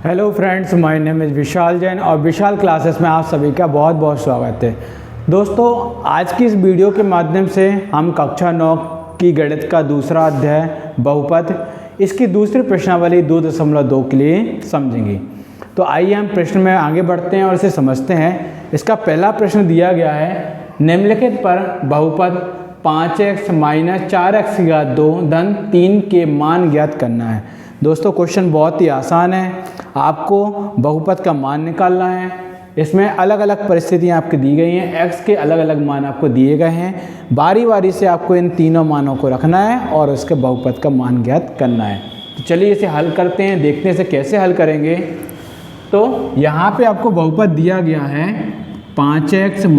Hello friends, my name is Vishal Jain और Vishal classes में आप सभी का बहुत बहुत स्वागत है। दोस्तों, आज की इस वीडियो के माध्यम से हम कक्षा 9 की गणित का दूसरा अध्याय बहुपद, इसकी दूसरी प्रश्नावली 2.2 के लिए समझेंगे। तो आइए हम प्रश्न में आगे बढ़ते हैं और इसे समझते हैं। इसका पहला प्रश्न दिया गया है, निम्नलिखित पर बहुपद 5x - 4x की घात 2 धन 3 के मान ज्ञात करना है। दोस्तों, क्वेश्चन बहुत ही आसान है। आपको बहुपद का मान निकालना है। इसमें अलग अलग परिस्थितियां आपकी दी गई हैं, x के अलग अलग मान आपको दिए गए हैं। बारी बारी से आपको इन तीनों मानों को रखना है और उसके बहुपद का मान ज्ञात करना है। तो चलिए इसे हल करते हैं, देखते हैं इसे कैसे हल करेंगे। तो यहाँ पे आपको बहुपद दिया गया है 5x -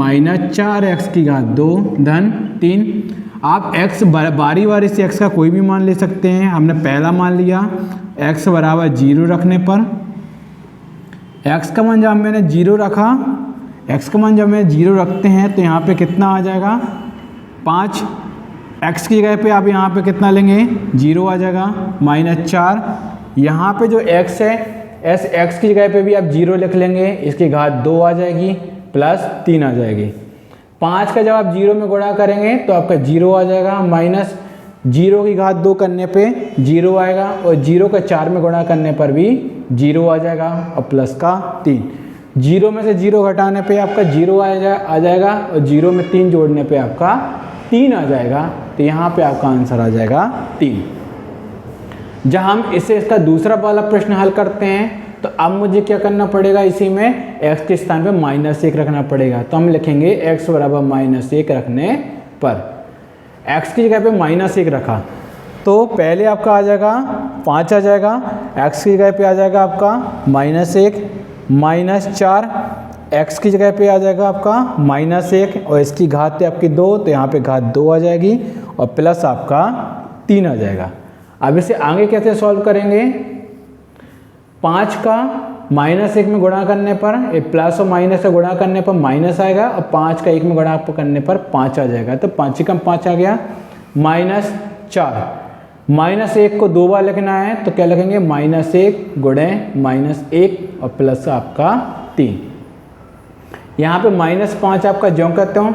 4x की घात 2 धन 3। आप x बारी बारी से x का कोई भी मान ले सकते हैं। हमने पहला मान लिया x बराबर 0 रखने पर, x का मान जब मैंने 0 रखा, x का मान जब मैं 0 रखते हैं तो यहाँ पे कितना आ जाएगा 5। x की जगह पे आप यहाँ पे कितना लेंगे 0 आ जाएगा -4। यहाँ पे जो x है x की जगह पे भी आप 0 लिख लेंगे, इसकी घात 2 आ जाएगी +3 आ जाएगी। 5 का जब आप 0 में गुणा करेंगे तो आपका 0 आ जाएगा, -0 की घात 2 करने पे 0 आएगा और 0 का 4 में गुणा करने पर भी 0 आ जाएगा और प्लस का 3। 0 में से 0 घटाने पे आपका 0 आ जाएगा और 0 में 3 जोड़ने पे आपका 3 आ जाएगा। तो यहाँ पे आपका आंसर आ जाएगा 3। जब हम इसका दूसरा वाला प्रश्न हल करते हैं तो अब मुझे क्या करना पड़ेगा, इसी में x के स्थान पे -1 रखना पड़ेगा। तो हम लिखेंगे x बराबर -1 रखने पर x की जगह पे -1 रखा तो पहले आपका आ जाएगा 5 आ जाएगा, x की जगह पे आ जाएगा आपका -1 -4, x की जगह पे आ जाएगा आपका -1 और इसकी घात है आपकी 2, तो यहाँ पे घात 2 आ जाएगी और प्लस आपका 3 आ जाएगा। अब इसे आगे कैसे सॉल्व करेंगे, 5 का -1 में गुणा करने पर प्लस और माइनस से गुणा करने पर माइनस आएगा और 5 का 1 में गुणा करने पर 5 आ जाएगा। तो 5 कम 5 आ गया -4। -1 को 2 बार लिखना है तो क्या लिखेंगे -1 गुणे -1 और प्लस आपका 3। यहाँ पे -5 आपका ज्यों करते हो,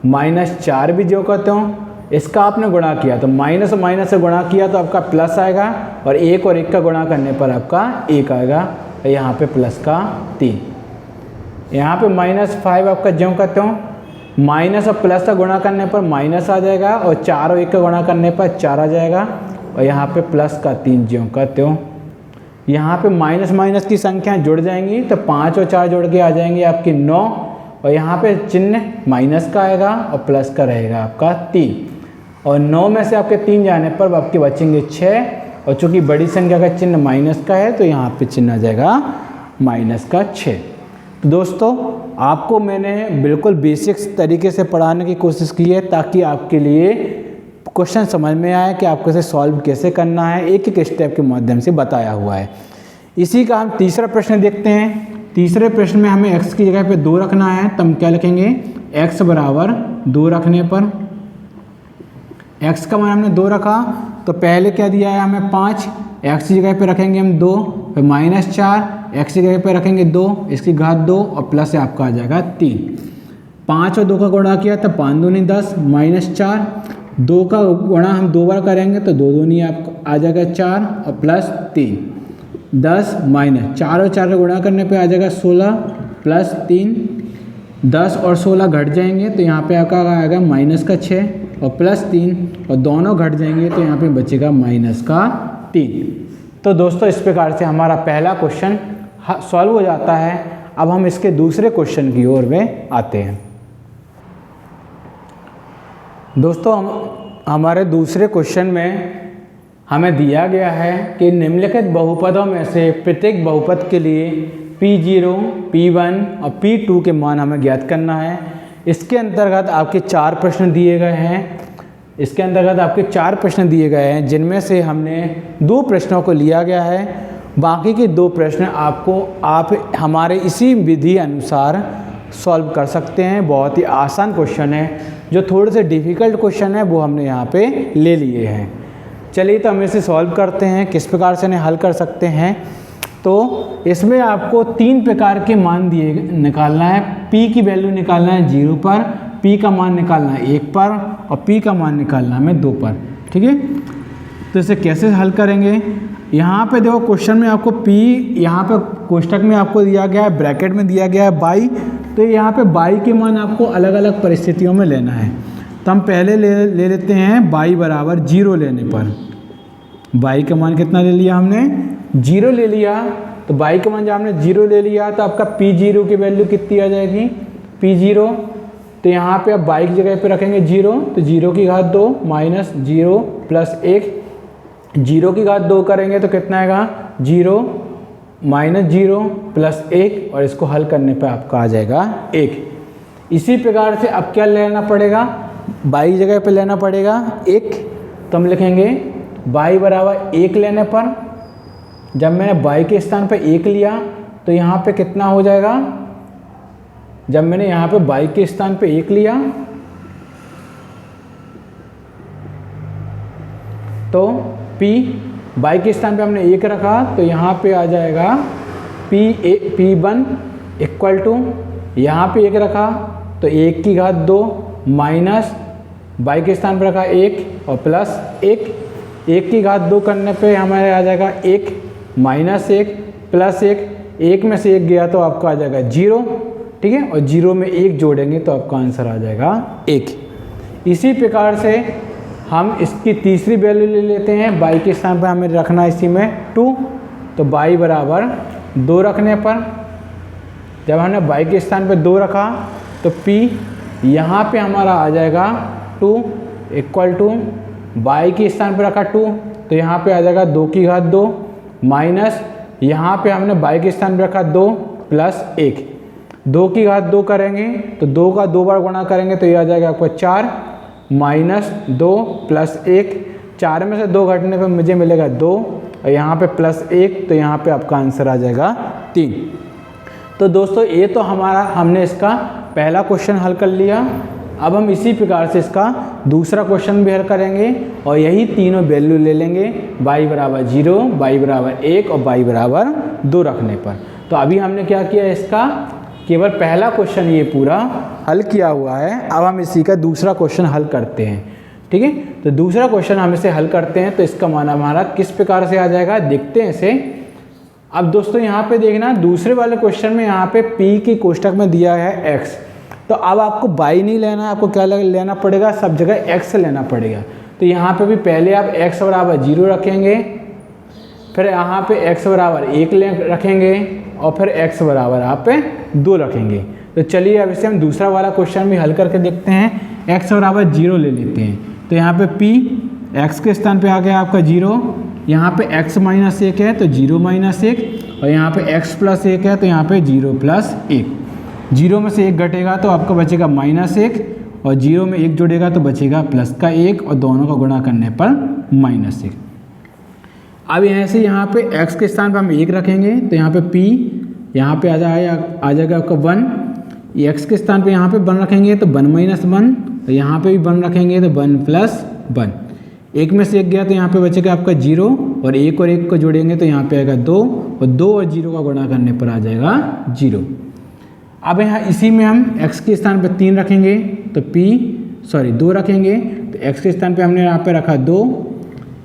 -4 भी ज्यों करते हो। इसका आपने गुणा किया तो माइनस और माइनस से गुणा किया तो आपका प्लस आएगा और 1 और 1 का गुणा करने पर आपका 1 आएगा और यहाँ पे प्लस का 3। यहाँ पे -5 आपका ज्यों करते हो, माइनस और प्लस का गुणा करने पर माइनस आ जाएगा और 4 और 1 का गुणा करने पर 4 आ जाएगा और यहाँ पे प्लस का 3 ज्यों करते हो। यहाँ पे माइनस माइनस की संख्याएं जुड़ जाएंगी तो 5 और 4 जुड़ के आ जाएंगे आपकी 9 और यहाँ पे चिन्ह माइनस का आएगा और प्लस का रहेगा आपका 3 और 9 में से आपके 3 जाने पर आपके बचेंगे 6 और चूंकि बड़ी संख्या का चिन्ह माइनस का है तो यहाँ पे चिन्ह आ जाएगा -6। तो दोस्तों, आपको मैंने बिल्कुल बेसिक्स तरीके से पढ़ाने की कोशिश की है ताकि आपके लिए क्वेश्चन समझ में आए कि आपको इसे सॉल्व कैसे करना है, एक एक स्टेप के माध्यम से बताया हुआ है। इसी का हम तीसरा प्रश्न देखते हैं। तीसरे प्रश्न में हमें x की जगह पे 2 रखना है तो हम क्या लिखेंगे, x बराबर 2 रखने पर x का मान हमने 2 रखा तो पहले क्या दिया है हमें 5, x की जगह पे रखेंगे हम 2, फिर -4, x की जगह पे रखेंगे 2, इसकी घात 2 और प्लस से आपका आ जाएगा 3। 5 और 2 का गुणा किया तो 5 दूनी 10 -4, 2 का गुणा हम 2 बार करेंगे तो 2 दूनी आपका आ जाएगा 4 और प्लस 3, 10 -4 और 4 का गुणा करने पे आ जाएगा 16 प्लस 3, 10 और 16 घट जाएंगे तो यहाँ पे आपका आएगा -6 और प्लस 3 और दोनों घट जाएंगे तो यहाँ पे बचेगा -3। तो दोस्तों, इस प्रकार से हमारा पहला क्वेश्चन सॉल्व हो जाता है। अब हम इसके दूसरे क्वेश्चन की ओर में आते हैं। दोस्तों, हमारे दूसरे क्वेश्चन में हमें दिया गया है कि निम्नलिखित बहुपदों में से प्रत्येक बहुपद के लिए P0, P1 और P2 के मान हमें ज्ञात करना है। इसके अंतर्गत आपके 4 प्रश्न दिए गए हैं। जिनमें से हमने 2 प्रश्नों को लिया गया है, बाकी के 2 प्रश्न आप हमारे इसी विधि अनुसार सॉल्व कर सकते हैं। बहुत ही आसान क्वेश्चन है, जो थोड़े से डिफ़िकल्ट क्वेश्चन है वो हमने यहाँ पे ले लिए हैं। चलिए तो हम इसे सॉल्व करते हैं, किस प्रकार से इन्हें हल कर सकते हैं। तो इसमें आपको 3 प्रकार के मान दिए निकालना है। p की वैल्यू निकालना है 0 पर, p का मान निकालना है 1 पर और p का मान निकालना है 2 पर। ठीक है, तो इसे कैसे हल करेंगे? यहाँ पे देखो क्वेश्चन में आपको p यहाँ पे कोष्टक में आपको दिया गया है, ब्रैकेट में दिया गया है y, तो यहाँ पे y के मान आपको अलग अलग परिस्थितियों में लेना है। तो हम पहले ले लेते हैं y बराबर 0 लेने पर। y का मान कितना ले लिया हमने? 0 ले लिया। तो y का मान जब हमने 0 ले लिया तो आपका p0 की वैल्यू कितनी आ जाएगी? p0, तो यहाँ पे आप y की जगह पे रखेंगे 0, तो 0 की घात 2 माइनस 0 प्लस 1, 0 की घात 2 करेंगे तो कितना आएगा? 0 माइनस 0 प्लस 1, और इसको हल करने पे आपका आ जाएगा 1। इसी प्रकार से अब क्या लेना पड़ेगा? y की जगह पे लेना पड़ेगा 1, तो हम लिखेंगे y बराबर 1 लेने पर, जब मैंने y के स्थान पे 1 लिया तो यहाँ पे कितना हो जाएगा? जब मैंने यहाँ पे y के स्थान पे 1 लिया तो y के स्थान पे हमने 1 रखा, तो यहाँ पे आ जाएगा p1 इक्वल टू, यहाँ पे 1 रखा तो 1 की घात 2 माइनस y के स्थान पे रखा 1 और प्लस 1 की घात 2 करने पे हमारे आ जाएगा 1 माइनस 1 प्लस 1 में से 1 गया तो आपका आ जाएगा 0। ठीक है, और 0 में 1 जोड़ेंगे तो आपका आंसर आ जाएगा 1। इसी प्रकार से हम इसकी तीसरी वैल्यू ले लेते हैं। y के स्थान पर हमें रखना है इसी में 2, तो y बराबर 2 रखने पर, जब हमने y के स्थान पर 2 रखा तो p यहाँ पे हमारा आ जाएगा 2 इक्वल टू, y के स्थान पर रखा 2 तो यहाँ पे आ जाएगा 2 की घात 2 माइनस, यहाँ पे हमने y के स्थान पर रखा 2 प्लस 1, 2 की घात 2 करेंगे तो 2 का 2 बार गुणा करेंगे तो ये आ जाएगा आपको 4 माइनस 2 प्लस 1, 4 में से 2 घटने पे मुझे मिलेगा 2 और यहाँ पे प्लस 1, तो यहाँ पे आपका आंसर आ जाएगा 3। तो दोस्तों ये तो हमने इसका पहला क्वेश्चन हल कर लिया। अब हम इसी प्रकार से इसका दूसरा क्वेश्चन भी हल करेंगे और यही तीनों वैल्यू ले लेंगे, y बराबर 0, y बराबर 1 और y बराबर 2 रखने पर। तो अभी हमने क्या किया, इसका केवल पहला क्वेश्चन ये पूरा हल किया हुआ है। अब हम इसी का दूसरा क्वेश्चन हल करते हैं। ठीक है, तो दूसरा क्वेश्चन हम इसे हल करते हैं तो इसका मान हमारा किस प्रकार से आ जाएगा, देखते हैं इसे। अब दोस्तों यहाँ पे देखना, दूसरे वाले क्वेश्चन में यहाँ पे p की कोष्टक में दिया है x, तो अब आपको y नहीं लेना है, आपको क्या लेना पड़ेगा, सब जगह x लेना पड़ेगा। तो यहाँ पे भी पहले आप x बराबर 0 रखेंगे, फिर यहाँ पे x बराबर 1 रखेंगे और फिर x बराबर आप पे 2 रखेंगे। तो चलिए अब इसे हम दूसरा वाला क्वेश्चन भी हल करके देखते हैं। x बराबर 0 ले लेते हैं, तो यहाँ पे p x के स्थान पे आ गया आपका 0, यहाँ पे x माइनस 1 है तो 0 माइनस 1, और यहाँ पे x प्लस 1 है तो यहाँ पे 0 प्लस 1। 0 में से 1 घटेगा तो आपका बचेगा माइनस 1, और 0 में 1 जुड़ेगा तो बचेगा प्लस का 1, और दोनों का गुणा करने पर माइनस 1। अब यहाँ से यहाँ पे x के स्थान पर हम 1 रखेंगे तो यहाँ पे p यहाँ पे आ जाएगा आपका 1, x के स्थान पे यहाँ पे 1 रखेंगे तो 1 माइनस 1, तो यहाँ पे भी 1 रखेंगे तो 1 प्लस 1। 1 में से 1 गया तो यहाँ पे बचेगा आपका 0, और 1 और 1 को जोड़ेंगे तो यहाँ पे आएगा 2, और 2 और 0 का गुणा करने पर आ जाएगा 0। अब यहाँ इसी में हम x के स्थान पे 3 रखेंगे तो 2 रखेंगे, तो x के स्थान पे हमने यहाँ पे रखा 2,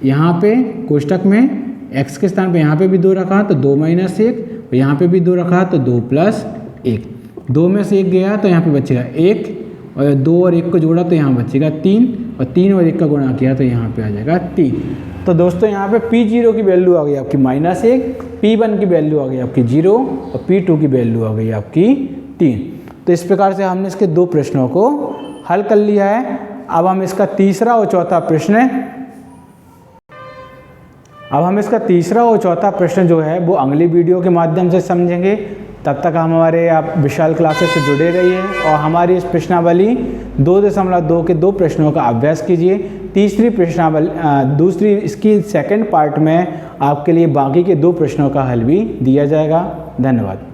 यहाँ पे कोष्टक में x के स्थान पे यहाँ पे भी 2 रखा तो 2 माइनस 1, और यहाँ पे भी 2 रखा तो 2 प्लस 1। 2 में से 1 गया तो यहाँ पे बचेगा 1, और 2 और 1 को जोड़ा तो यहाँ बचेगा 3, और 3 और 1 का गुणा किया तो यहाँ पे आ जाएगा 3। तो दोस्तों यहाँ पे p0 की वैल्यू आ गई आपकी -1, p1 की वैल्यू आ गई आपकी 0, और p2 की वैल्यू आ गई आपकी 3। तो इस प्रकार से हमने इसके 2 प्रश्नों को हल कर लिया है। अब हम इसका तीसरा और चौथा प्रश्न जो है वो अगली वीडियो के माध्यम से समझेंगे। तब तक हमारे आप विशाल क्लासेस से जुड़े रहिए और हमारी इस प्रश्नावली 2.2 के 2 प्रश्नों का अभ्यास कीजिए। दूसरी इसकी सेकंड पार्ट में आपके लिए बाकी के 2 प्रश्नों का हल भी दिया जाएगा। धन्यवाद।